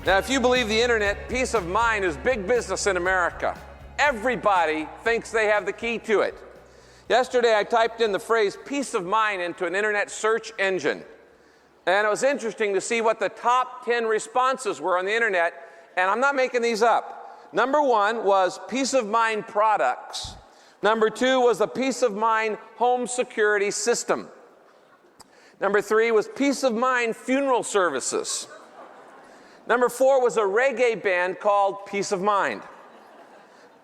Now, if you believe the internet, peace of mind is big business in America. Everybody thinks they have the key to it. Yesterday, I typed in the phrase peace of mind into an internet search engine. And it was interesting to see what the top 10 responses were on the internet. And I'm not making these up. Number 1 was peace of mind products. Number 2 was the peace of mind home security system. Number 3 was peace of mind funeral services. Number 4 was a reggae band called Peace of Mind.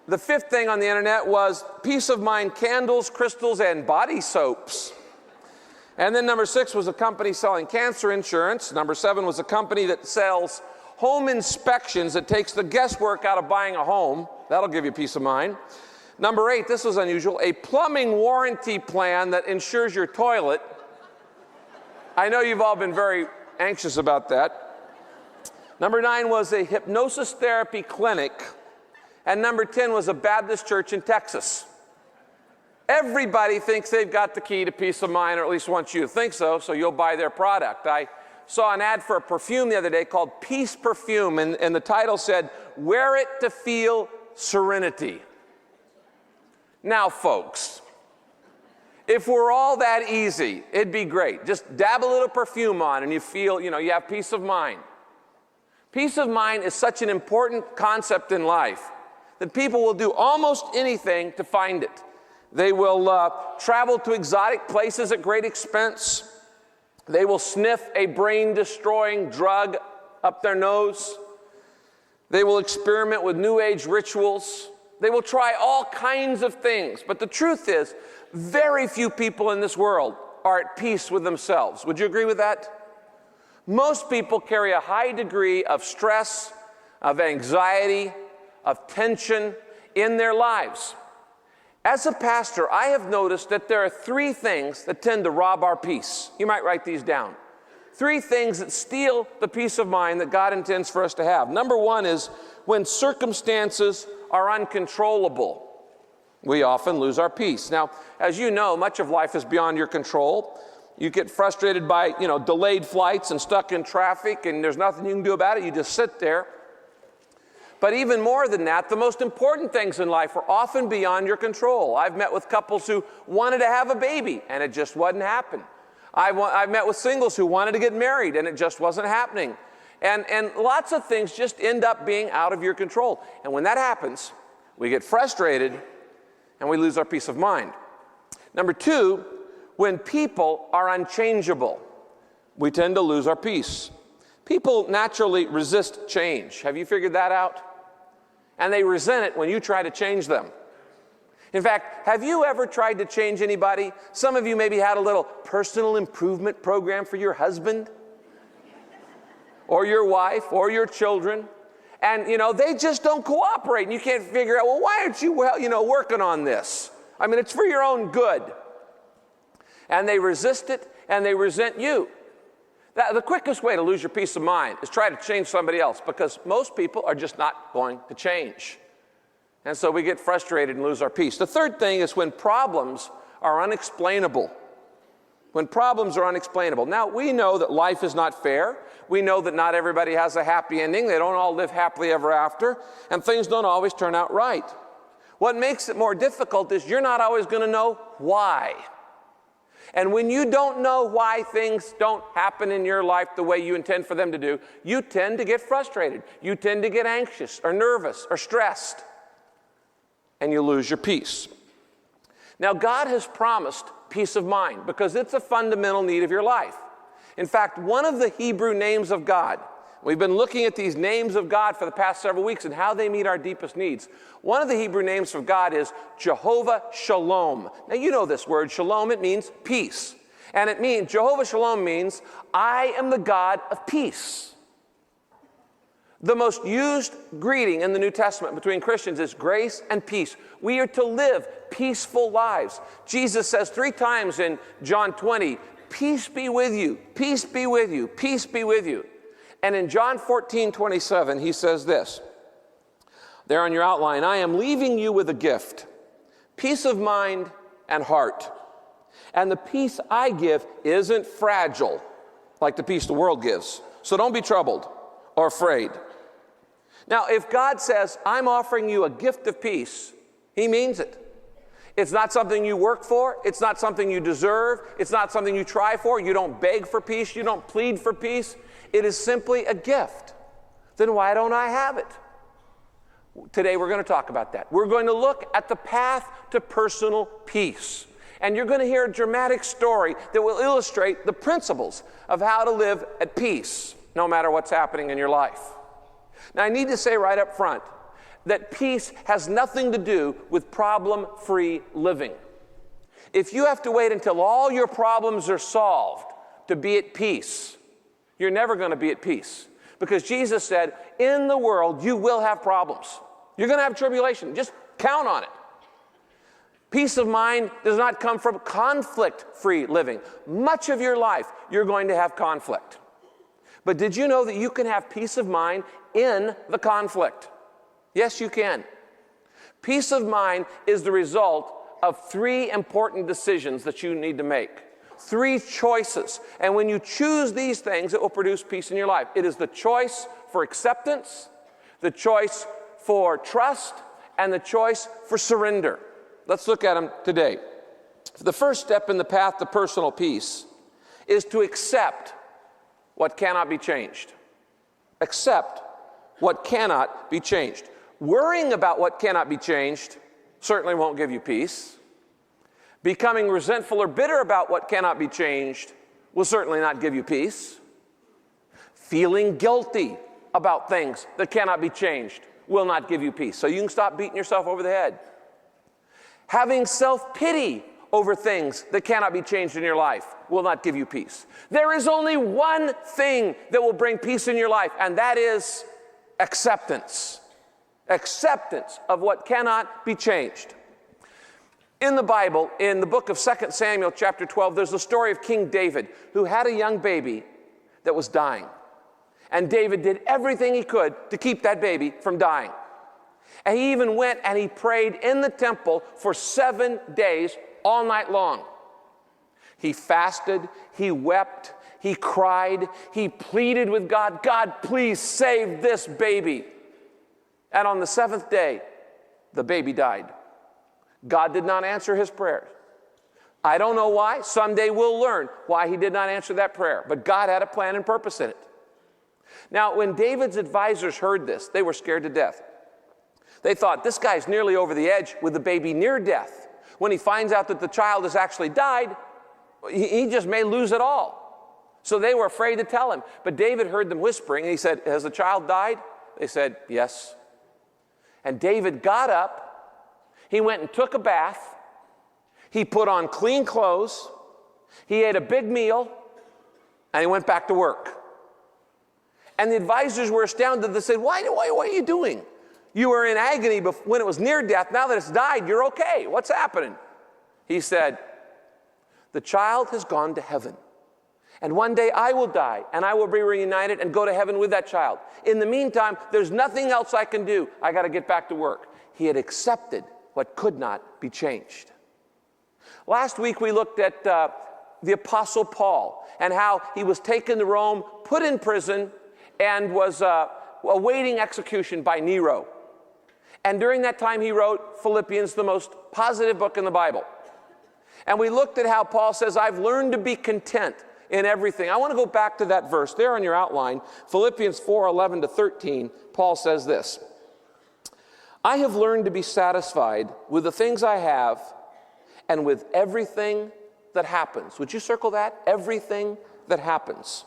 The 5th thing on the internet was peace of mind candles, crystals, and body soaps. And then number 6 was a company selling cancer insurance. Number 7 was a company that sells home inspections that takes the guesswork out of buying a home. That'll give you peace of mind. Number 8, this was unusual, a plumbing warranty plan that insures your toilet. I know you've all been very anxious about that. Number 9 was a hypnosis therapy clinic. And number 10 was a Baptist church in Texas. Everybody thinks they've got the key to peace of mind, or at least wants you to think so you'll buy their product. I saw an ad for a perfume the other day called Peace Perfume, and the title said, "Wear it to feel serenity." Now, folks, if we're all that easy, it'd be great. Just dab a little perfume on and you feel, you have peace of mind. Peace of mind is such an important concept in life that people will do almost anything to find it. They will travel to exotic places at great expense. They will sniff a brain-destroying drug up their nose. They will experiment with New Age rituals. They will try all kinds of things. But the truth is, very few people in this world are at peace with themselves. Would you agree with that? Most people carry a high degree of stress, of anxiety, of tension in their lives. As a pastor, I have noticed that there are 3 things that tend to rob our peace. You might write these down. 3 things that steal the peace of mind that God intends for us to have. Number 1 is when circumstances are uncontrollable, we often lose our peace. Now, as you know, much of life is beyond your control. You get frustrated by, delayed flights and stuck in traffic, and there's nothing you can do about it. You just sit there. But even more than that, the most important things in life are often beyond your control. I've met with couples who wanted to have a baby, and it just wasn't happening. I've met with singles who wanted to get married, and it just wasn't happening. And lots of things just end up being out of your control. And when that happens, we get frustrated, and we lose our peace of mind. Number 2, when people are unchangeable, we tend to lose our peace. People naturally resist change. Have you figured that out? And they resent it when you try to change them. In fact, have you ever tried to change anybody? Some of you maybe had a little personal improvement program for your husband or your wife or your children. And, they just don't cooperate. And you can't figure out, well, why aren't you, working on this? I mean, it's for your own good. And they resist it, and they resent you. The quickest way to lose your peace of mind is try to change somebody else, because most people are just not going to change. And so we get frustrated and lose our peace. The third thing is when problems are unexplainable. When problems are unexplainable. Now, we know that life is not fair. We know that not everybody has a happy ending. They don't all live happily ever after. And things don't always turn out right. What makes it more difficult is you're not always going to know why. And when you don't know why things don't happen in your life the way you intend for them to do, you tend to get frustrated. You tend to get anxious or nervous or stressed. And you lose your peace. Now, God has promised peace of mind because it's a fundamental need of your life. In fact, one of the Hebrew names of God, we've been looking at these names of God for the past several weeks and how they meet our deepest needs. One of the Hebrew names of God is Jehovah Shalom. Now, you know this word, shalom, it means peace. And it means, Jehovah Shalom means, I am the God of peace. The most used greeting in the New Testament between Christians is grace and peace. We are to live peaceful lives. Jesus says 3 times in John 20, peace be with you, peace be with you, peace be with you. And in John 14:27, he says this, there on your outline, I am leaving you with a gift, peace of mind and heart. And the peace I give isn't fragile like the peace the world gives. So don't be troubled or afraid. Now, if God says, I'm offering you a gift of peace, he means it. It's not something you work for. It's not something you deserve. It's not something you try for. You don't beg for peace. You don't plead for peace. It is simply a gift. Then why don't I have it? Today we're going to talk about that. We're going to look at the path to personal peace. And you're going to hear a dramatic story that will illustrate the principles of how to live at peace, no matter what's happening in your life. Now, I need to say right up front that peace has nothing to do with problem-free living. If you have to wait until all your problems are solved to be at peace, you're never going to be at peace. Because Jesus said, in the world, you will have problems. You're going to have tribulation. Just count on it. Peace of mind does not come from conflict-free living. Much of your life, you're going to have conflict. But did you know that you can have peace of mind in the conflict? Yes, you can. Peace of mind is the result of 3 important decisions that you need to make. 3 choices. And when you choose these things, it will produce peace in your life. It is the choice for acceptance, the choice for trust, and the choice for surrender. Let's look at them today. The first step in the path to personal peace is to accept what cannot be changed. Accept what cannot be changed. Worrying about what cannot be changed certainly won't give you peace. Becoming resentful or bitter about what cannot be changed will certainly not give you peace. Feeling guilty about things that cannot be changed will not give you peace. So you can stop beating yourself over the head. Having self-pity over things that cannot be changed in your life will not give you peace. There is only one thing that will bring peace in your life, and that is acceptance. Acceptance of what cannot be changed. In the Bible, in the book of 2 Samuel chapter 12, there's the story of King David, who had a young baby that was dying. And David did everything he could to keep that baby from dying. And he even went and he prayed in the temple for 7 days, all night long. He fasted, he wept, he cried, he pleaded with God, God, please save this baby. And on the 7th day, the baby died. God did not answer his prayers. I don't know why. Someday we'll learn why he did not answer that prayer. But God had a plan and purpose in it. Now, when David's advisors heard this, they were scared to death. They thought, this guy's nearly over the edge with the baby near death. When he finds out that the child has actually died, he just may lose it all. So they were afraid to tell him. But David heard them whispering, and he said, has the child died? They said, yes. And David got up. He went and took a bath. He put on clean clothes. He ate a big meal. And he went back to work. And the advisors were astounded. They said, what are you doing? You were in agony when it was near death. Now that it's died, you're okay. What's happening? He said, the child has gone to heaven. And one day I will die, and I will be reunited and go to heaven with that child. In the meantime, there's nothing else I can do. I got to get back to work. He had accepted what could not be changed. Last week we looked at the Apostle Paul and how he was taken to Rome, put in prison, and was awaiting execution by Nero. And during that time he wrote Philippians, the most positive book in the Bible. And we looked at how Paul says, I've learned to be content in everything. I want to go back to that verse there on your outline, Philippians 4:11 to 13. Paul says this, I have learned to be satisfied with the things I have and with everything that happens. Would you circle that? Everything that happens.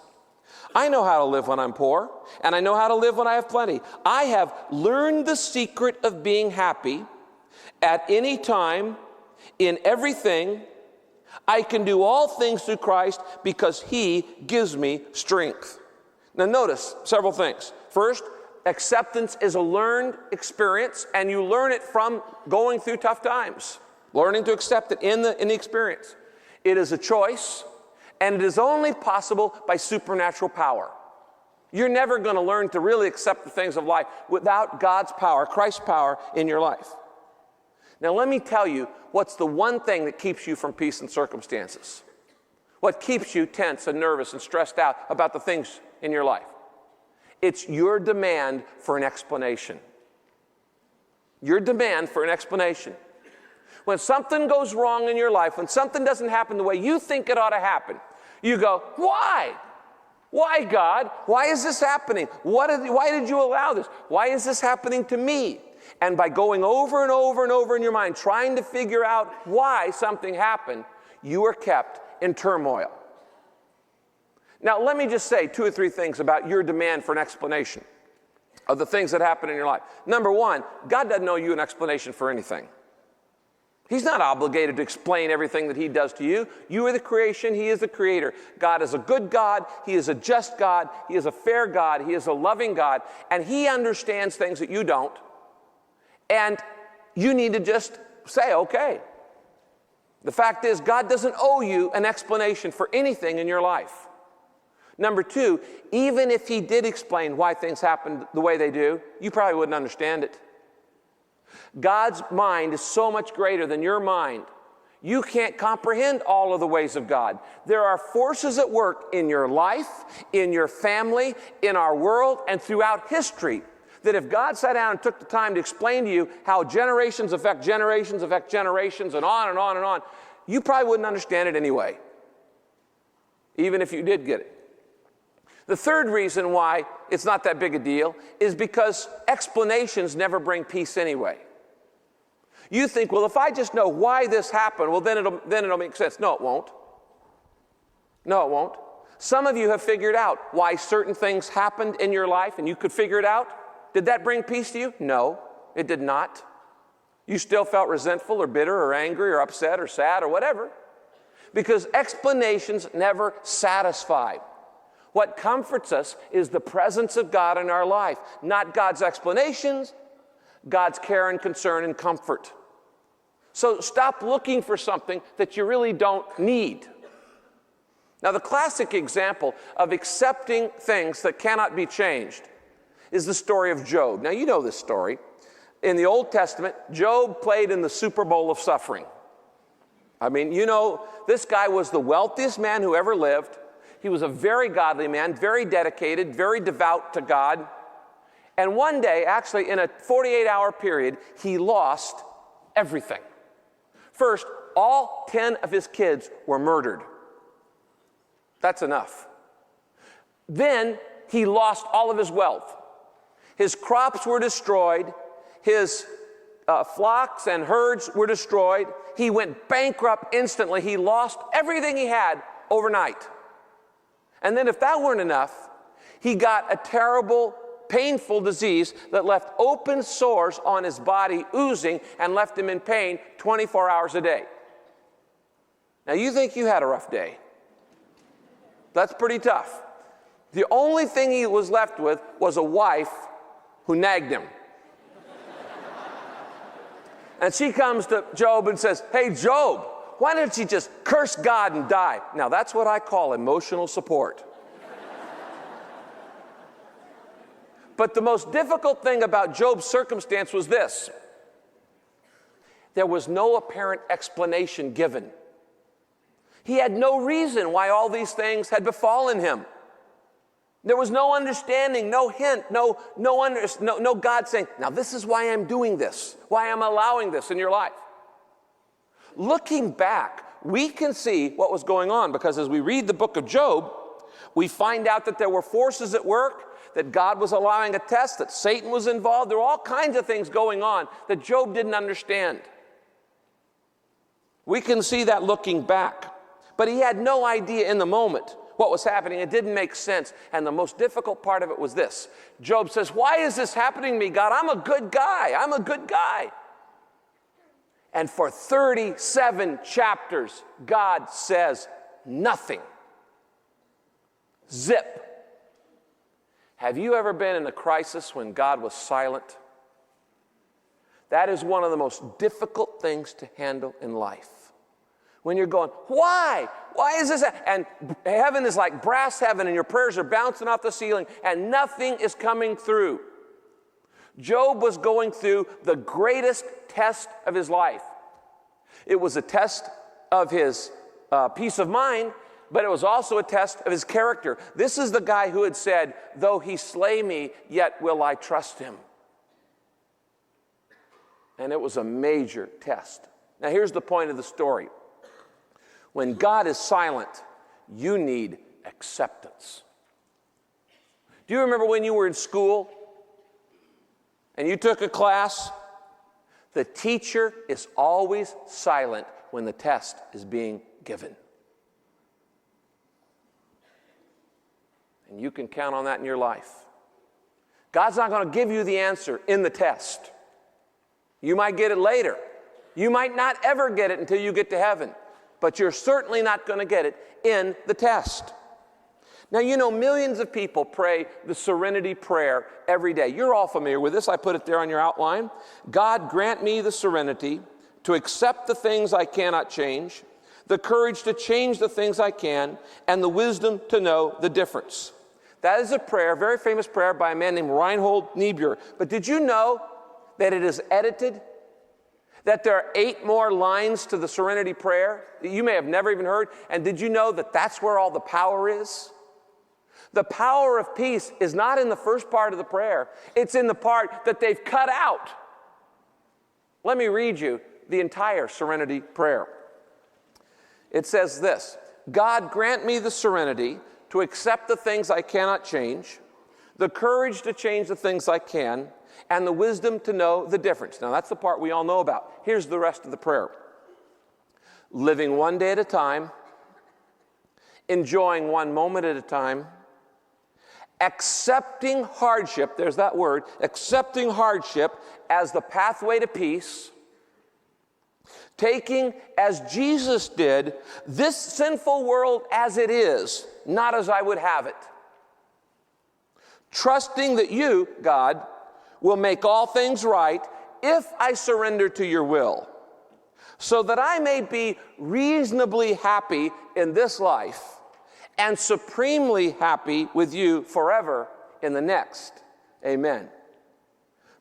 I know how to live when I'm poor, and I know how to live when I have plenty. I have learned the secret of being happy at any time, in everything. I can do all things through Christ because he gives me strength. Now notice several things. First, acceptance is a learned experience, and you learn it from going through tough times. Learning to accept it in the experience. It is a choice, and it is only possible by supernatural power. You're never going to learn to really accept the things of life without God's power, Christ's power in your life. Now let me tell you what's the one thing that keeps you from peace in circumstances. What keeps you tense and nervous and stressed out about the things in your life. It's your demand for an explanation. Your demand for an explanation. When something goes wrong in your life, when something doesn't happen the way you think it ought to happen, you go, why? Why, God? Why is this happening? Why did you allow this? Why is this happening to me? And by going over and over and over in your mind, trying to figure out why something happened, you are kept in turmoil. Now, let me just say 2 or 3 things about your demand for an explanation of the things that happen in your life. Number one, God doesn't owe you an explanation for anything. He's not obligated to explain everything that he does to you. You are the creation. He is the creator. God is a good God. He is a just God. He is a fair God. He is a loving God. And he understands things that you don't. And you need to just say, okay. The fact is, God doesn't owe you an explanation for anything in your life. Number two, even if he did explain why things happened the way they do, you probably wouldn't understand it. God's mind is so much greater than your mind. You can't comprehend all of the ways of God. There are forces at work in your life, in your family, in our world, and throughout history that if God sat down and took the time to explain to you how generations affect generations, and on and on and on, you probably wouldn't understand it anyway, even if you did get it. The third reason why it's not that big a deal is because explanations never bring peace anyway. You think, well, if I just know why this happened, well, then it'll make sense. No, it won't. No, it won't. Some of you have figured out why certain things happened in your life, and you could figure it out. Did that bring peace to you? No, it did not. You still felt resentful or bitter or angry or upset or sad or whatever, because explanations never satisfy. What comforts us is the presence of God in our life, not God's explanations, God's care and concern and comfort. So stop looking for something that you really don't need. Now, the classic example of accepting things that cannot be changed is the story of Job. Now, you know this story. In the Old Testament, Job played in the Super Bowl of suffering. I mean, you know, this guy was the wealthiest man who ever lived. He was a very godly man, very dedicated, very devout to God. And one day, actually in a 48-hour period, he lost everything. First, all 10 of his kids were murdered. That's enough. Then he lost all of his wealth. His crops were destroyed. His flocks and herds were destroyed. He went bankrupt instantly. He lost everything he had overnight. And then if that weren't enough, he got a terrible, painful disease that left open sores on his body oozing and left him in pain 24 hours a day. Now you think you had a rough day. That's pretty tough. The only thing he was left with was a wife who nagged him. And she comes to Job and says, "Hey, Job, why don't you just curse God and die?" Now, that's what I call emotional support. But the most difficult thing about Job's circumstance was this. There was no apparent explanation given. He had no reason why all these things had befallen him. There was no understanding, no hint, no God saying, now this is why I'm doing this, why I'm allowing this in your life. Looking back, we can see what was going on because as we read the book of Job, we find out that there were forces at work, that God was allowing a test, that Satan was involved. There were all kinds of things going on that Job didn't understand. We can see that looking back. But he had no idea in the moment what was happening. It didn't make sense. And the most difficult part of it was this. Job says, "Why is this happening to me, God? I'm a good guy. I'm a good guy." And for 37 chapters, God says nothing. Zip. Have you ever been in a crisis when God was silent? That is one of the most difficult things to handle in life. When you're going, why? Why is this? And heaven is like brass heaven, and your prayers are bouncing off the ceiling, and nothing is coming through. Job was going through the greatest test of his life. It was a test of his peace of mind, but it was also a test of his character. This is the guy who had said, though he slay me, yet will I trust him. And it was a major test. Now here's the point of the story. When God is silent, you need acceptance. Do you remember when you were in school and you took a class? The teacher is always silent when the test is being given. And you can count on that in your life. God's not going to give you the answer in the test. You might get it later. You might not ever get it until you get to heaven. But you're certainly not going to get it in the test. Now, you know, millions of people pray the Serenity Prayer every day. You're all familiar with this. I put it there on your outline. God, grant me the serenity to accept the things I cannot change, the courage to change the things I can, and the wisdom to know the difference. That is a prayer, a very famous prayer by a man named Reinhold Niebuhr. But did you know that it is edited? That there are 8 more lines to the Serenity Prayer that you may have never even heard? And did you know that that's where all the power is? The power of peace is not in the first part of the prayer. It's in the part that they've cut out. Let me read you the entire Serenity Prayer. It says this: God, grant me the serenity to accept the things I cannot change, the courage to change the things I can, and the wisdom to know the difference. Now, that's the part we all know about. Here's the rest of the prayer. Living one day at a time, enjoying one moment at a time, accepting hardship, there's that word, accepting hardship as the pathway to peace, taking, as Jesus did, this sinful world as it is, not as I would have it. Trusting that you, God, will make all things right if I surrender to your will, so that I may be reasonably happy in this life and supremely happy with you forever in the next. Amen.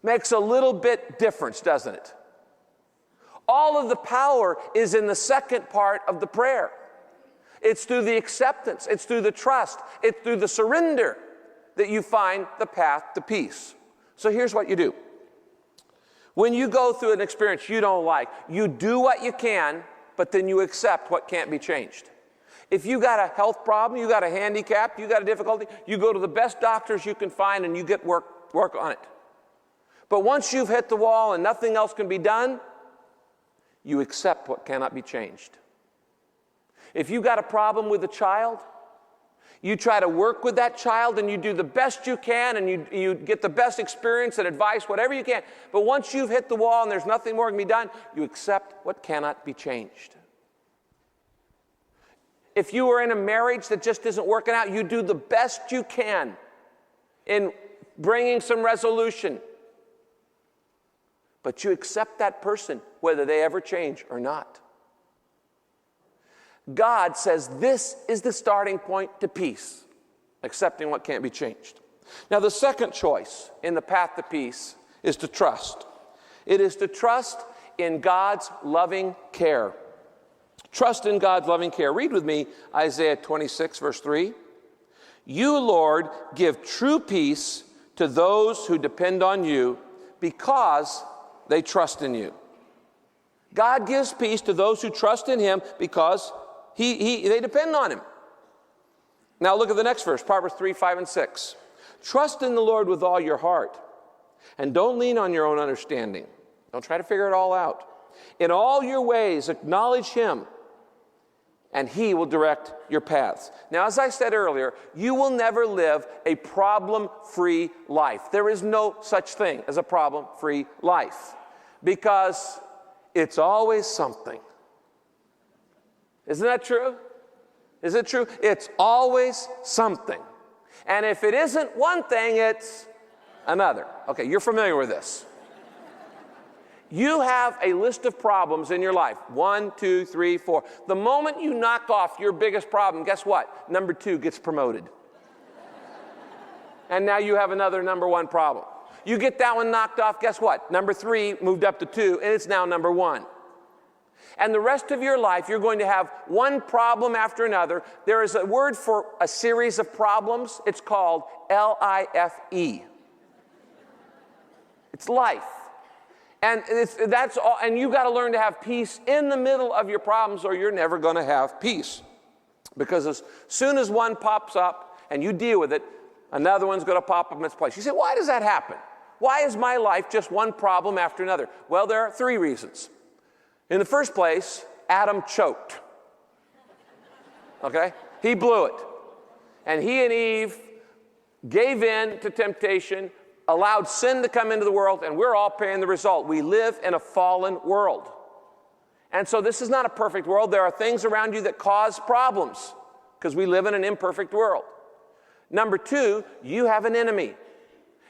Makes a little bit difference, doesn't it? All of the power is in the second part of the prayer. It's through the acceptance, it's through the trust, it's through the surrender that you find the path to peace. So here's what you do. When you go through an experience you don't like, you do what you can, but then you accept what can't be changed. If you got a health problem, you got a handicap, you got a difficulty, you go to the best doctors you can find and you get work on it. But once you've hit the wall and nothing else can be done, you accept what cannot be changed. If you got a problem with a child, you try to work with that child and you do the best you can and you get the best experience and advice, whatever you can. But once you've hit the wall and there's nothing more can be done, you accept what cannot be changed. If you are in a marriage that just isn't working out, you do the best you can in bringing some resolution. But you accept that person, whether they ever change or not. God says this is the starting point to peace, accepting what can't be changed. Now, the second choice in the path to peace is to trust. It is to trust in God's loving care. Trust in God's loving care. Read with me Isaiah 26, verse 3. You, Lord, give true peace to those who depend on you because they trust in you. God gives peace to those who trust in him because they depend on him. Now look at the next verse, Proverbs 3, 5, and 6. Trust in the Lord with all your heart, and don't lean on your own understanding. Don't try to figure it all out. In all your ways, acknowledge him, and he will direct your paths. Now, as I said earlier, you will never live a problem-free life. There is no such thing as a problem-free life because it's always something. Isn't that true? Is it true? It's always something. And if it isn't one thing, it's another. Okay, you're familiar with this. You have a list of problems in your life. 1, 2, 3, 4. The moment you knock off your biggest problem, guess what? Number 2 gets promoted. And now you have another number 1 problem. You get that one knocked off, guess what? Number 3 moved up to 2, and it's now number 1. And the rest of your life, you're going to have one problem after another. There is a word for a series of problems. It's called L-I-F-E. It's life. And that's all. And you got to learn to have peace in the middle of your problems, or you're never going to have peace. Because as soon as one pops up and you deal with it, another one's going to pop up in its place. You say, why does that happen? Why is my life just one problem after another? Well, there are 3 reasons. In the first place, Adam choked. Okay? He blew it. And he and Eve gave in to temptation, allowed sin to come into the world, and we're all paying the result. We live in a fallen world. And so this is not a perfect world. There are things around you that cause problems because we live in an imperfect world. Number 2, you have an enemy,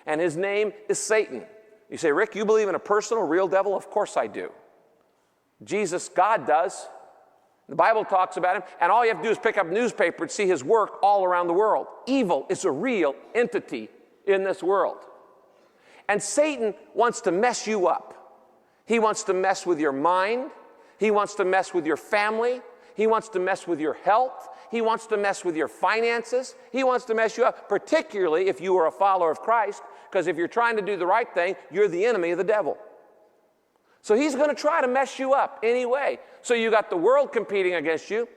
and his name is Satan. You say, Rick, you believe in a personal, real devil? Of course I do. Jesus, God does. The Bible talks about him, and all you have to do is pick up a newspaper and see his work all around the world. Evil is a real entity in this world. And Satan wants to mess you up. He wants to mess with your mind. He wants to mess with your family. He wants to mess with your health. He wants to mess with your finances. He wants to mess you up, particularly if you are a follower of Christ, because if you're trying to do the right thing, you're the enemy of the devil. So he's going to try to mess you up anyway. So you got the world competing against you,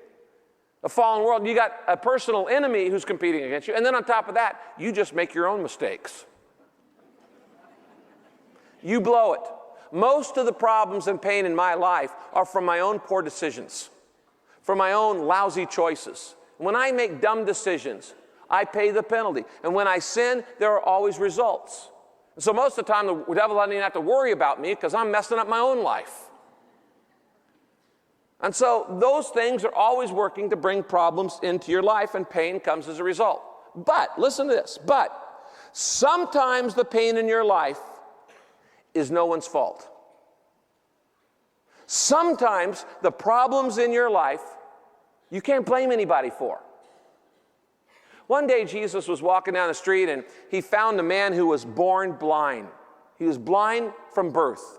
a fallen world. You got a personal enemy who's competing against you. And then on top of that, you just make your own mistakes. You blow it. Most of the problems and pain in my life are from my own poor decisions, from my own lousy choices. When I make dumb decisions, I pay the penalty. And when I sin, there are always results. So most of the time, the devil doesn't even have to worry about me because I'm messing up my own life. And so those things are always working to bring problems into your life, and pain comes as a result. But, listen to this, but sometimes the pain in your life is no one's fault. Sometimes the problems in your life, you can't blame anybody for. One day Jesus was walking down the street and he found a man who was born blind. He was blind from birth.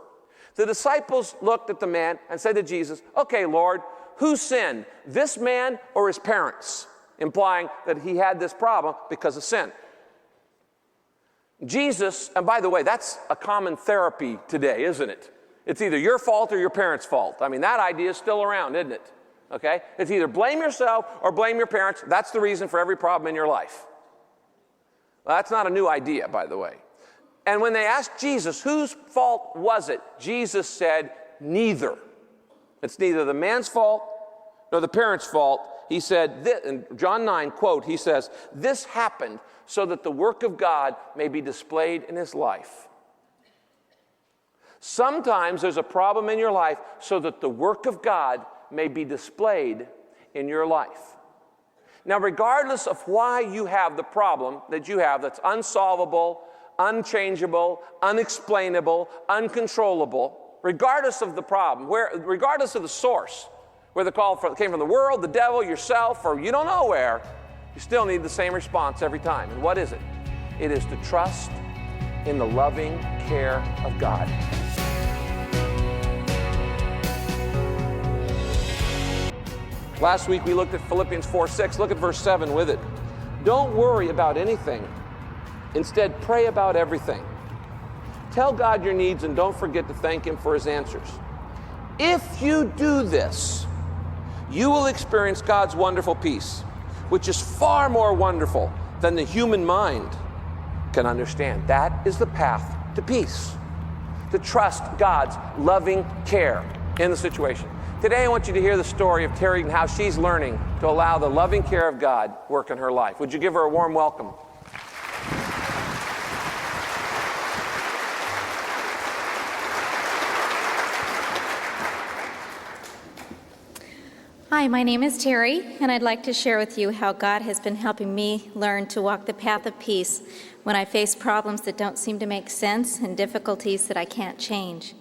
The disciples looked at the man and said to Jesus, okay, Lord, who sinned, this man or his parents? Implying that he had this problem because of sin. Jesus, and by the way, that's a common therapy today, isn't it? It's either your fault or your parents' fault. I mean, that idea is still around, isn't it? Okay? It's either blame yourself or blame your parents. That's the reason for every problem in your life. Well, that's not a new idea, by the way. And when they asked Jesus, whose fault was it? Jesus said, neither. It's neither the man's fault nor the parents' fault. He said, in John 9, quote, he says, this happened so that the work of God may be displayed in his life. Sometimes there's a problem in your life so that the work of God may be displayed in your life. Now, regardless of why you have the problem that you have that's unsolvable, unchangeable, unexplainable, uncontrollable, regardless of the problem, regardless of the source, whether the call came from the world, the devil, yourself, or you don't know where, you still need the same response every time. And what is it? It is to trust in the loving care of God. Last week we looked at Philippians 4:6. Look at verse 7 with it. Don't worry about anything. Instead, pray about everything. Tell God your needs and don't forget to thank him for his answers. If you do this, you will experience God's wonderful peace, which is far more wonderful than the human mind can understand. That is the path to peace, to trust God's loving care in the situation. Today I want you to hear the story of Terry and how she's learning to allow the loving care of God work in her life. Would you give her a warm welcome? Hi, my name is Terry, and I'd like to share with you how God has been helping me learn to walk the path of peace when I face problems that don't seem to make sense and difficulties that I can't change.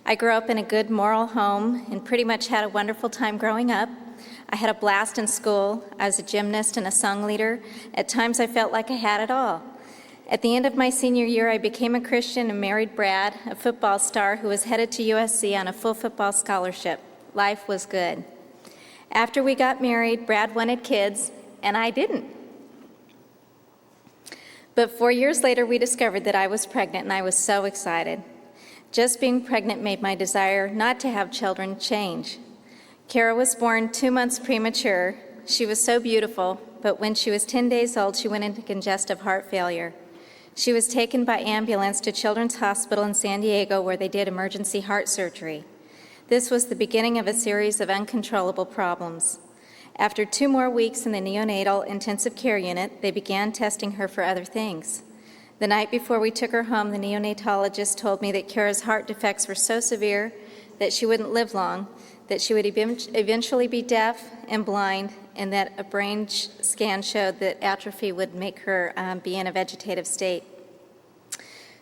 I grew up in a good moral home and pretty much had a wonderful time growing up. I had a blast in school. I was a gymnast and a song leader. At times I felt like I had it all. At the end of my senior year, I became a Christian and married Brad, a football star who was headed to USC on a full football scholarship. Life was good. After we got married, Brad wanted kids, and I didn't. But 4 years later, we discovered that I was pregnant, and I was so excited. Just being pregnant made my desire not to have children change. Kara was born 2 months premature. She was so beautiful, but when she was 10 days old, she went into congestive heart failure. She was taken by ambulance to Children's Hospital in San Diego, where they did emergency heart surgery. This was the beginning of a series of uncontrollable problems. After 2 more weeks in the neonatal intensive care unit, they began testing her for other things. The night before we took her home, the neonatologist told me that Kara's heart defects were so severe that she wouldn't live long, that she would eventually be deaf and blind, and that a brain scan showed that atrophy would make her be in a vegetative state.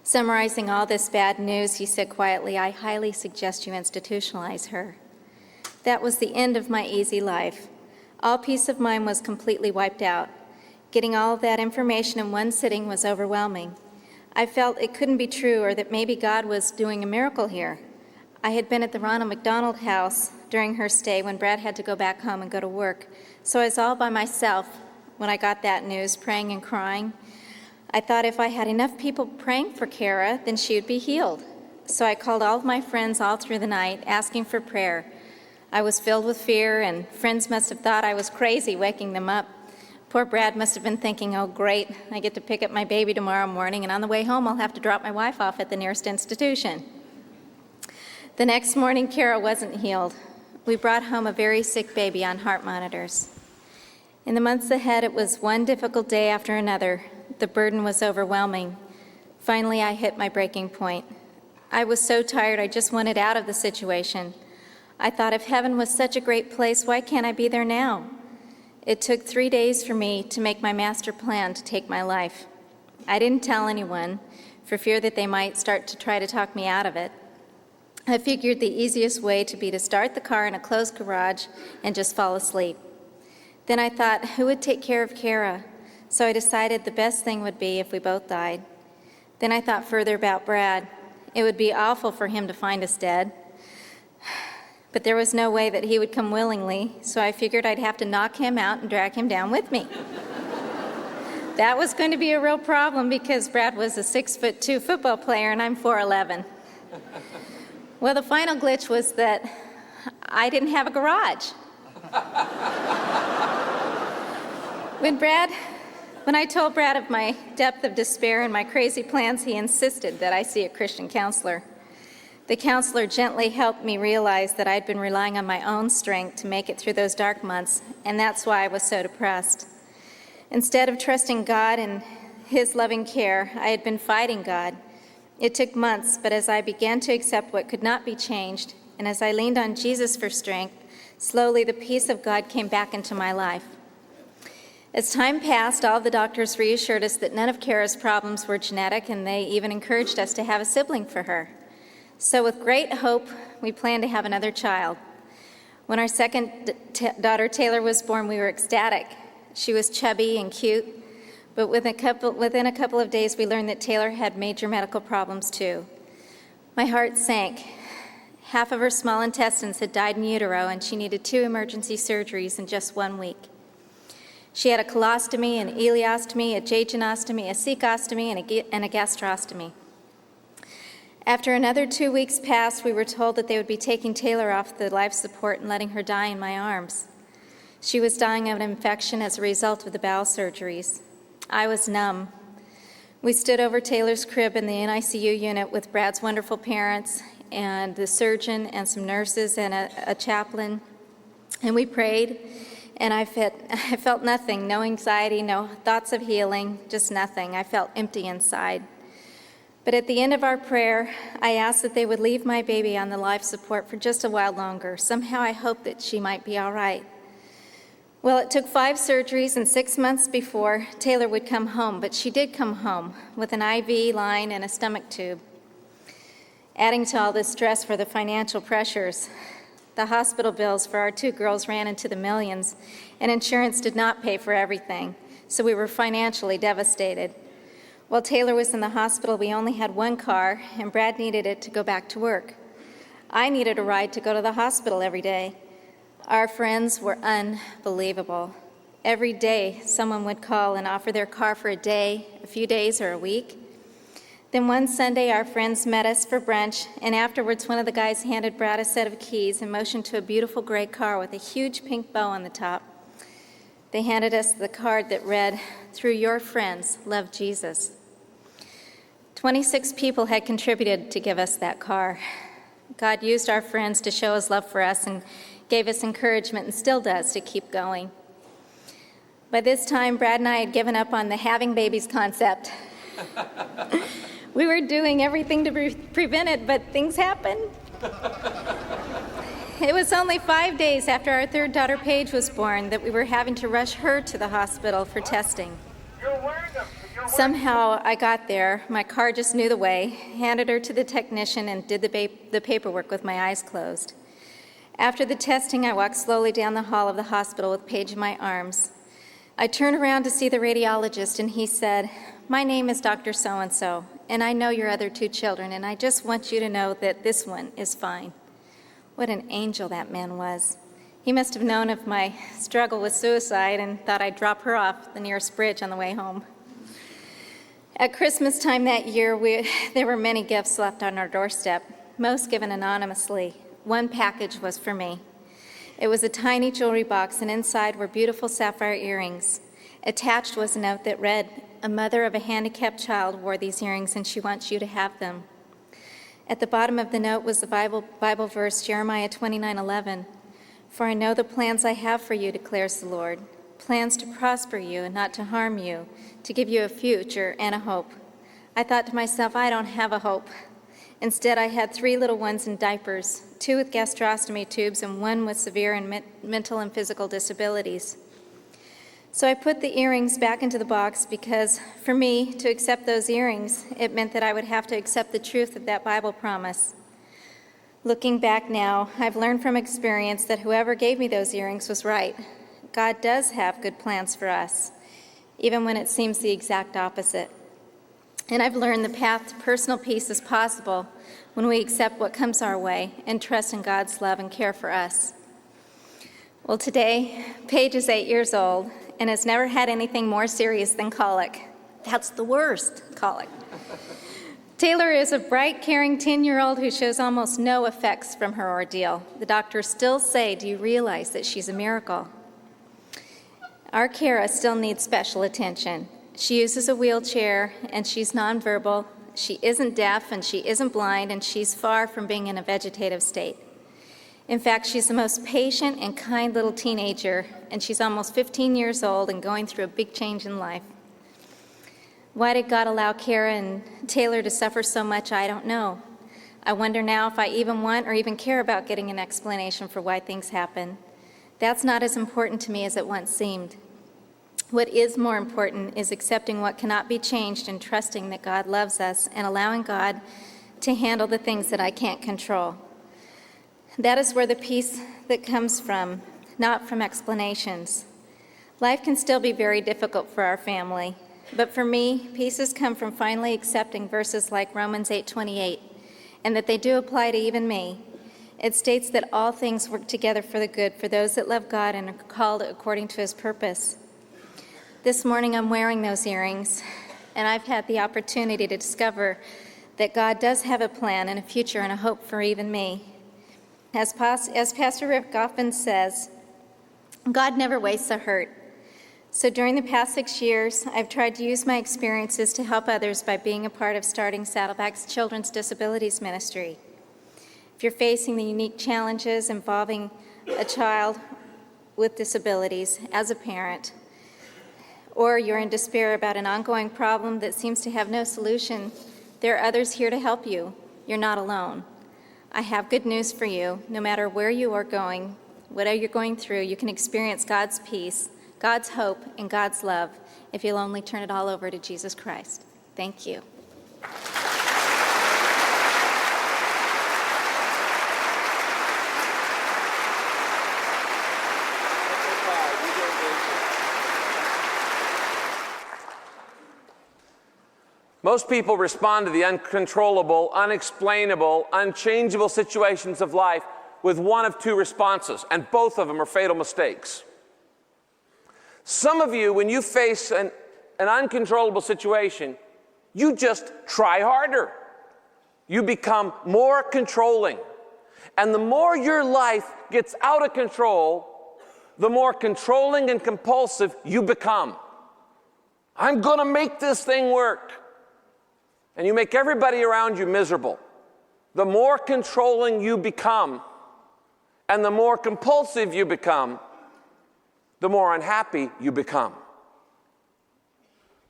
Summarizing all this bad news, he said quietly, "I highly suggest you institutionalize her." That was the end of my easy life. All peace of mind was completely wiped out. Getting all of that information in one sitting was overwhelming. I felt it couldn't be true, or that maybe God was doing a miracle here. I had been at the Ronald McDonald House during her stay when Brad had to go back home and go to work, so I was all by myself when I got that news, praying and crying. I thought if I had enough people praying for Kara, then she would be healed. So I called all of my friends all through the night, asking for prayer. I was filled with fear, and friends must have thought I was crazy waking them up. Poor Brad must have been thinking, "Oh, great, I get to pick up my baby tomorrow morning, and on the way home I'll have to drop my wife off at the nearest institution." The next morning, Kara wasn't healed. We brought home a very sick baby on heart monitors. In the months ahead, it was one difficult day after another. The burden was overwhelming. Finally, I hit my breaking point. I was so tired, I just wanted out of the situation. I thought, if heaven was such a great place, why can't I be there now? It took 3 days for me to make my master plan to take my life. I didn't tell anyone, for fear that they might start to try to talk me out of it. I figured the easiest way to be to start the car in a closed garage and just fall asleep. Then I thought, who would take care of Kara? So I decided the best thing would be if we both died. Then I thought further about Brad. It would be awful for him to find us dead. But there was no way that he would come willingly, so I figured I'd have to knock him out and drag him down with me. That was going to be a real problem because Brad was a 6'2" football player and I'm 4'11". Well, the final glitch was that I didn't have a garage. When I told Brad of my depth of despair and my crazy plans, he insisted that I see a Christian counselor. The counselor gently helped me realize that I'd been relying on my own strength to make it through those dark months, and that's why I was so depressed. Instead of trusting God and His loving care, I had been fighting God. It took months, but as I began to accept what could not be changed, and as I leaned on Jesus for strength, slowly the peace of God came back into my life. As time passed, all of the doctors reassured us that none of Kara's problems were genetic, and they even encouraged us to have a sibling for her. So with great hope, we planned to have another child. When our second daughter, Taylor, was born, we were ecstatic. She was chubby and cute, but within a couple of days, we learned that Taylor had major medical problems too. My heart sank. Half of her small intestines had died in utero, and she needed 2 emergency surgeries in just 1 week. She had a colostomy, an ileostomy, a jejunostomy, a cecostomy, and a gastrostomy. After another 2 weeks passed, we were told that they would be taking Taylor off the life support and letting her die in my arms. She was dying of an infection as a result of the bowel surgeries. I was numb. We stood over Taylor's crib in the NICU unit with Brad's wonderful parents and the surgeon and some nurses and a chaplain, and we prayed, and I felt nothing, no anxiety, no thoughts of healing, just nothing. I felt empty inside. But at the end of our prayer, I asked that they would leave my baby on the life support for just a while longer. Somehow I hoped that she might be all right. Well, it took 5 surgeries and 6 months before Taylor would come home, but she did come home with an IV line and a stomach tube. Adding to all this stress were the financial pressures. The hospital bills for our 2 girls ran into the millions, and insurance did not pay for everything, so we were financially devastated. While Taylor was in the hospital, we only had one car, and Brad needed it to go back to work. I needed a ride to go to the hospital every day. Our friends were unbelievable. Every day, someone would call and offer their car for a day, a few days, or a week. Then one Sunday, our friends met us for brunch, and afterwards, one of the guys handed Brad a set of keys and motioned to a beautiful gray car with a huge pink bow on the top. They handed us the card that read, "Through your friends, love Jesus." 26 people had contributed to give us that car. God used our friends to show his love for us and gave us encouragement, and still does, to keep going. By this time, Brad and I had given up on the having babies concept. We were doing everything to prevent it, but things happened. It was only 5 days after our third daughter, Paige, was born that we were having to rush her to the hospital for testing. Somehow I got there, my car just knew the way, handed her to the technician, and did the paperwork with my eyes closed. After the testing, I walked slowly down the hall of the hospital with Paige in my arms. I turned around to see the radiologist, and he said, "My name is Dr. So-and-so, and I know your other 2 children, and I just want you to know that this one is fine." What an angel that man was. He must have known of my struggle with suicide and thought I'd drop her off the nearest bridge on the way home. At Christmas time that year, there were many gifts left on our doorstep, most given anonymously. One package was for me. It was a tiny jewelry box, and inside were beautiful sapphire earrings. Attached was a note that read, "A mother of a handicapped child wore these earrings, and she wants you to have them." At the bottom of the note was the Bible verse, Jeremiah 29:11. "For I know the plans I have for you, declares the Lord, plans to prosper you and not to harm you, to give you a future and a hope." I thought to myself, I don't have a hope. Instead, I had 3 little ones in diapers, 2 with gastrostomy tubes and 1 with severe and mental and physical disabilities. So I put the earrings back into the box because, for me, to accept those earrings, it meant that I would have to accept the truth of that Bible promise. Looking back now, I've learned from experience that whoever gave me those earrings was right. God does have good plans for us, even when it seems the exact opposite. And I've learned the path to personal peace is possible when we accept what comes our way and trust in God's love and care for us. Well, today, Paige is 8 years old and has never had anything more serious than colic. That's the worst, colic. Taylor is a bright, caring 10-year-old who shows almost no effects from her ordeal. The doctors still say, "Do you realize that she's a miracle?" Our Kara still needs special attention. She uses a wheelchair, and she's nonverbal. She isn't deaf, and she isn't blind, and she's far from being in a vegetative state. In fact, she's the most patient and kind little teenager, and she's almost 15 years old and going through a big change in life. Why did God allow Kara and Taylor to suffer so much? I don't know. I wonder now if I even want or even care about getting an explanation for why things happen. That's not as important to me as it once seemed. What is more important is accepting what cannot be changed and trusting that God loves us and allowing God to handle the things that I can't control. That is where the peace that comes from, not from explanations. Life can still be very difficult for our family, but for me, peace has come from finally accepting verses like Romans 8:28, and that they do apply to even me. It states that all things work together for the good for those that love God and are called according to his purpose. This morning I'm wearing those earrings, and I've had the opportunity to discover that God does have a plan and a future and a hope for even me. As Pastor Rick often says, God never wastes a hurt. So during the past 6 years, I've tried to use my experiences to help others by being a part of starting Saddleback's Children's Disabilities Ministry. If you're facing the unique challenges involving a child with disabilities as a parent, or you're in despair about an ongoing problem that seems to have no solution, there are others here to help you. You're not alone. I have good news for you. No matter where you are going, whatever you're going through, you can experience God's peace, God's hope, and God's love if you'll only turn it all over to Jesus Christ. Thank you. Most people respond to the uncontrollable, unexplainable, unchangeable situations of life with one of two responses, and both of them are fatal mistakes. Some of you, when you face an uncontrollable situation, you just try harder. You become more controlling. And the more your life gets out of control, the more controlling and compulsive you become. I'm going to make this thing work. And you make everybody around you miserable. The more controlling you become, and the more compulsive you become, the more unhappy you become.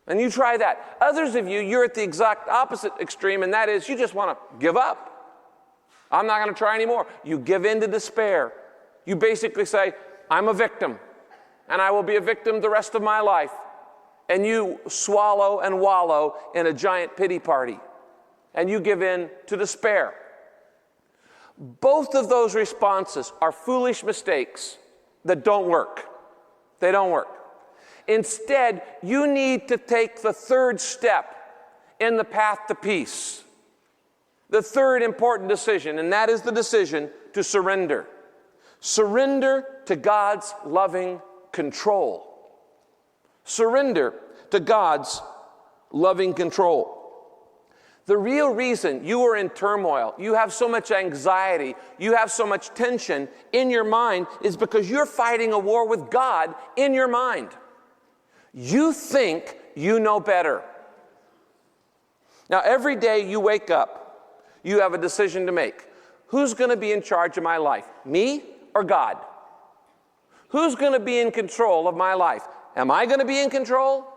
And you try that. Others of you, you're at the exact opposite extreme, and that is you just want to give up. I'm not going to try anymore. You give in to despair. You basically say, I'm a victim, and I will be a victim the rest of my life. And you swallow and wallow in a giant pity party, and you give in to despair. Both of those responses are foolish mistakes that don't work. They don't work. Instead, you need to take the third step in the path to peace. The third important decision, and that is the decision to surrender. Surrender to God's loving control. Surrender to God's loving control. The real reason you are in turmoil, you have so much anxiety, you have so much tension in your mind is because you're fighting a war with God in your mind. You think you know better. Now, every day you wake up, you have a decision to make. Who's going to be in charge of my life? Me or God? Who's going to be in control of my life? Am I going to be in control,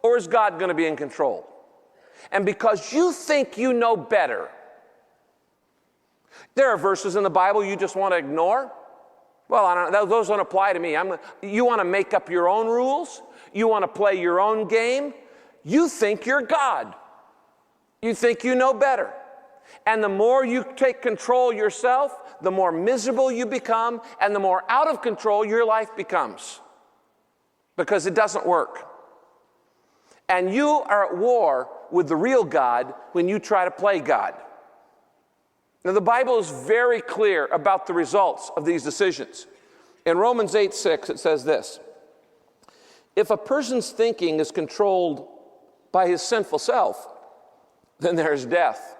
or is God going to be in control? And because you think you know better, there are verses in the Bible you just want to ignore. Well, those don't apply to me. You want to make up your own rules? You want to play your own game? You think you're God. You think you know better. And the more you take control yourself, the more miserable you become, and the more out of control your life becomes. Because it doesn't work. And you are at war with the real God when you try to play God. Now, the Bible is very clear about the results of these decisions. In Romans 8:6, it says this: if a person's thinking is controlled by his sinful self, then there is death.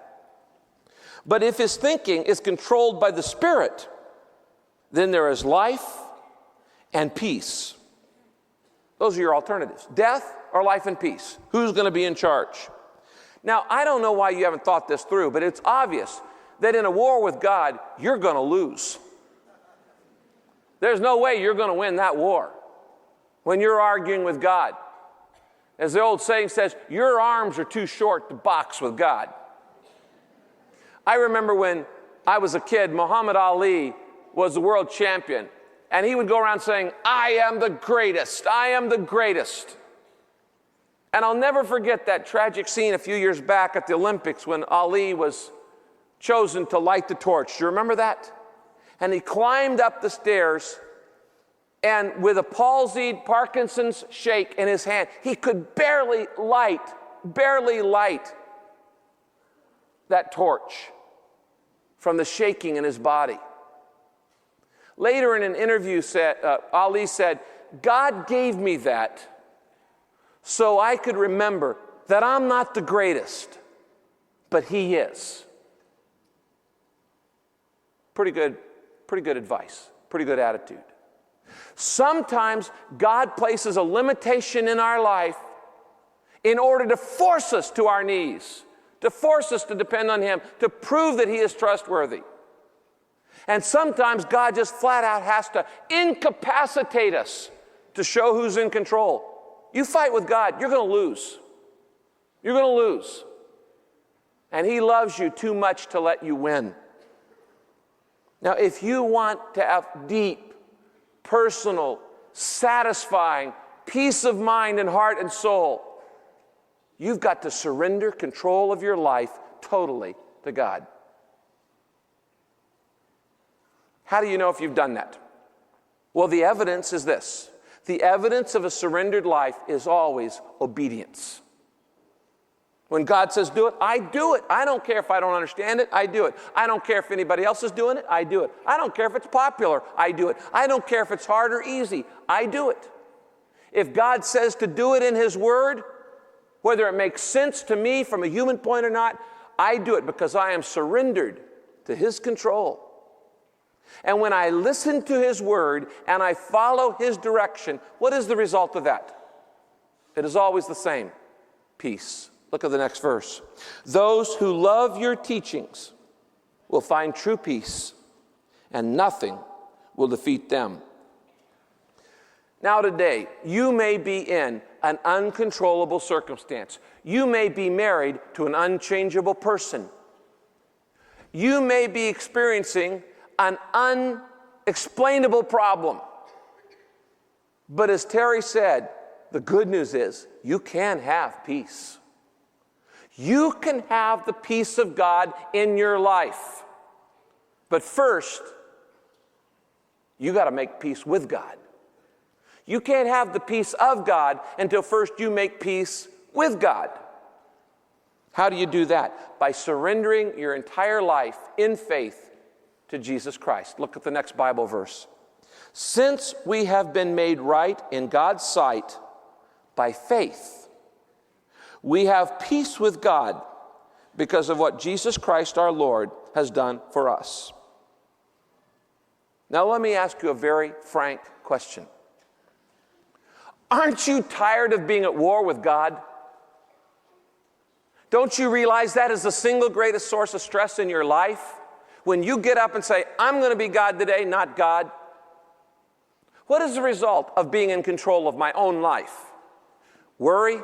But if his thinking is controlled by the Spirit, then there is life and peace. Those are your alternatives. Death or life and peace. Who's going to be in charge? Now, I don't know why you haven't thought this through, but it's obvious that in a war with God, you're going to lose. There's no way you're going to win that war when you're arguing with God. As the old saying says, your arms are too short to box with God. I remember when I was a kid, Muhammad Ali was the world champion, and he would go around saying, I am the greatest, I am the greatest. And I'll never forget that tragic scene a few years back at the Olympics when Ali was chosen to light the torch. Do you remember that? And he climbed up the stairs, and with a palsied Parkinson's shake in his hand, he could barely light that torch from the shaking in his body. Later in an interview, Ali said, God gave me that so I could remember that I'm not the greatest, but He is. Pretty good advice, pretty good attitude. Sometimes God places a limitation in our life in order to force us to our knees, to force us to depend on Him, to prove that He is trustworthy. And sometimes God just flat out has to incapacitate us to show who's in control. You fight with God, you're going to lose. You're going to lose. And He loves you too much to let you win. Now, if you want to have deep, personal, satisfying peace of mind and heart and soul, you've got to surrender control of your life totally to God. How do you know if you've done that? Well, the evidence is this. The evidence of a surrendered life is always obedience. When God says do it, I do it. I don't care if I don't understand it, I do it. I don't care if anybody else is doing it, I do it. I don't care if it's popular, I do it. I don't care if it's hard or easy, I do it. If God says to do it in His Word, whether it makes sense to me from a human point or not, I do it because I am surrendered to His control. And when I listen to His Word and I follow His direction, what is the result of that? It is always the same: peace. Look at the next verse. Those who love your teachings will find true peace, and nothing will defeat them. Now today, you may be in an uncontrollable circumstance. You may be married to an unchangeable person. You may be experiencing an unexplainable problem. But as Terry said, the good news is you can have peace. You can have the peace of God in your life. But first, you got to make peace with God. You can't have the peace of God until first you make peace with God. How do you do that? By surrendering your entire life in faith to Jesus Christ. Look at the next Bible verse. Since we have been made right in God's sight by faith, we have peace with God because of what Jesus Christ our Lord has done for us. Now let me ask you a very frank question. Aren't you tired of being at war with God? Don't you realize that is the single greatest source of stress in your life? When you get up and say, I'm going to be God today, not God. What is the result of being in control of my own life? Worry,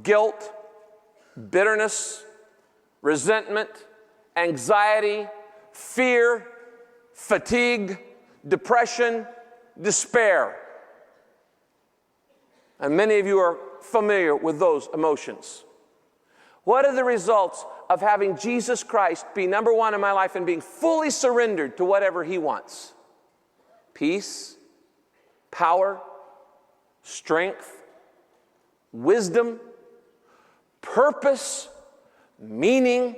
guilt, bitterness, resentment, anxiety, fear, fatigue, depression, despair. And many of you are familiar with those emotions. What are the results of having Jesus Christ be number one in my life and being fully surrendered to whatever He wants? Peace, power, strength, wisdom, purpose, meaning,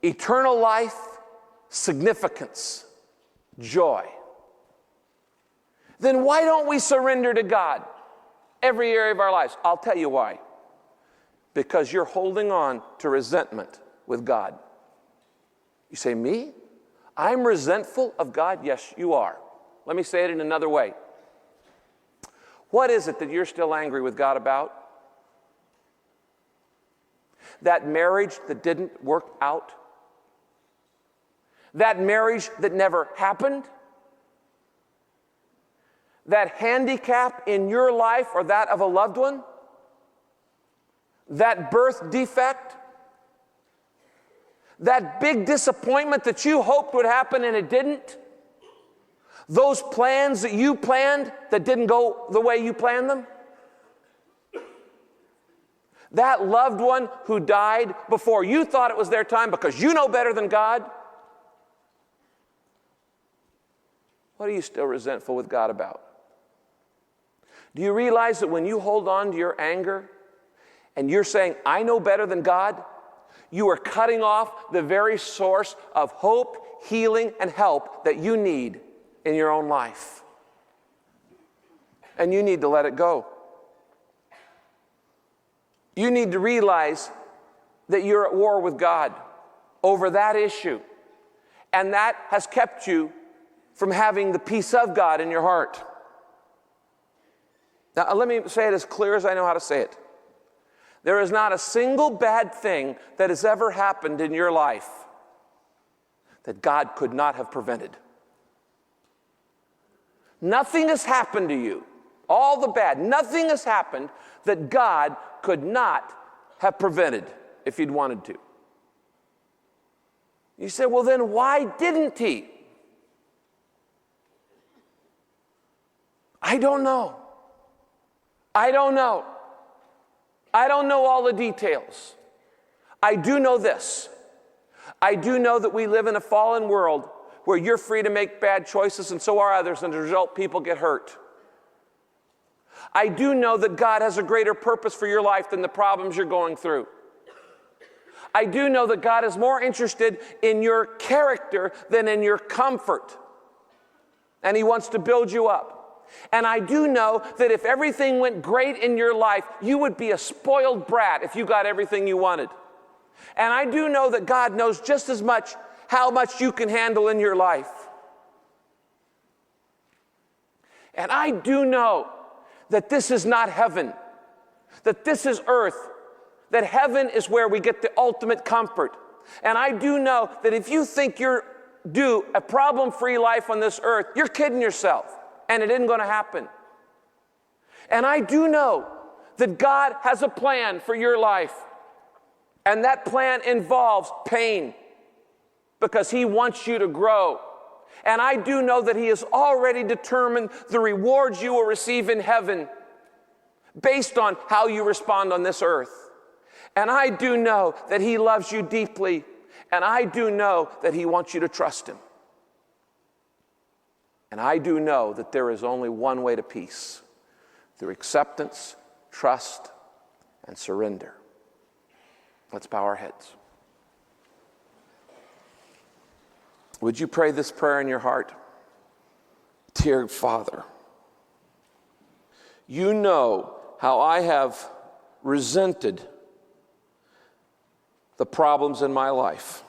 eternal life, significance, joy. Then why don't we surrender to God every area of our lives? I'll tell you why. Because you're holding on to resentment with God. You say, me? I'm resentful of God? Yes, you are. Let me say it in another way. What is it that you're still angry with God about? That marriage that didn't work out? That marriage that never happened? That handicap in your life or that of a loved one? That birth defect? That big disappointment that you hoped would happen and it didn't? Those plans that you planned that didn't go the way you planned them? That loved one who died before you thought it was their time because you know better than God? What are you still resentful with God about? Do you realize that when you hold on to your anger and you're saying, I know better than God, you are cutting off the very source of hope, healing, and help that you need in your own life. And you need to let it go. You need to realize that you're at war with God over that issue. And that has kept you from having the peace of God in your heart. Now, let me say it as clear as I know how to say it. There is not a single bad thing that has ever happened in your life that God could not have prevented. Nothing has happened to you, all the bad, nothing has happened that God could not have prevented if He'd wanted to. You say, well, then why didn't He? I don't know. I don't know. I don't know all the details. I do know this. I do know that we live in a fallen world where you're free to make bad choices and so are others, and as a result, people get hurt. I do know that God has a greater purpose for your life than the problems you're going through. I do know that God is more interested in your character than in your comfort. And He wants to build you up. And I do know that if everything went great in your life, you would be a spoiled brat if you got everything you wanted. And I do know that God knows just as much how much you can handle in your life. And I do know that this is not heaven, that this is earth, that heaven is where we get the ultimate comfort. And I do know that if you think you're due a problem-free life on this earth, you're kidding yourself, and it isn't going to happen. And I do know that God has a plan for your life, and that plan involves pain, because He wants you to grow. And I do know that He has already determined the rewards you will receive in heaven based on how you respond on this earth. And I do know that He loves you deeply, and I do know that He wants you to trust Him. And I do know that there is only one way to peace, through acceptance, trust, and surrender. Let's bow our heads. Would you pray this prayer in your heart? Dear Father, you know how I have resented the problems in my life.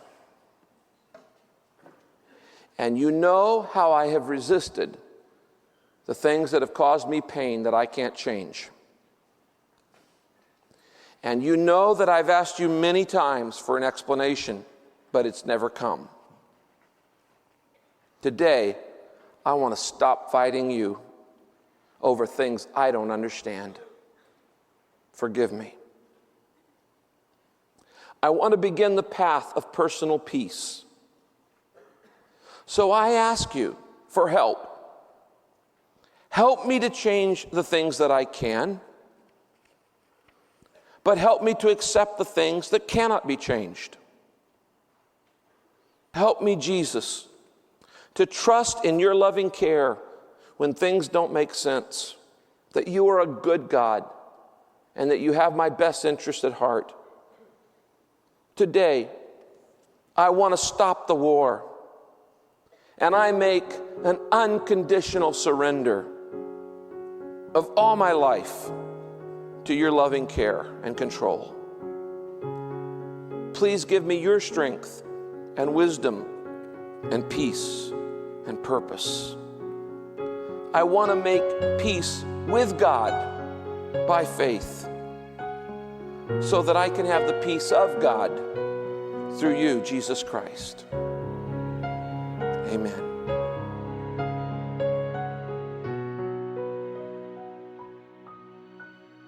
And you know how I have resisted the things that have caused me pain that I can't change. And you know that I've asked you many times for an explanation, but it's never come. Today, I want to stop fighting you over things I don't understand. Forgive me. I want to begin the path of personal peace. So I ask you for help. Help me to change the things that I can, but help me to accept the things that cannot be changed. Help me, Jesus, to trust in your loving care when things don't make sense, that you are a good God and that you have my best interest at heart. Today, I want to stop the war, and I make an unconditional surrender of all my life to your loving care and control. Please give me your strength and wisdom and peace and purpose. I want to make peace with God by faith, so that I can have the peace of God through you, Jesus Christ. Amen.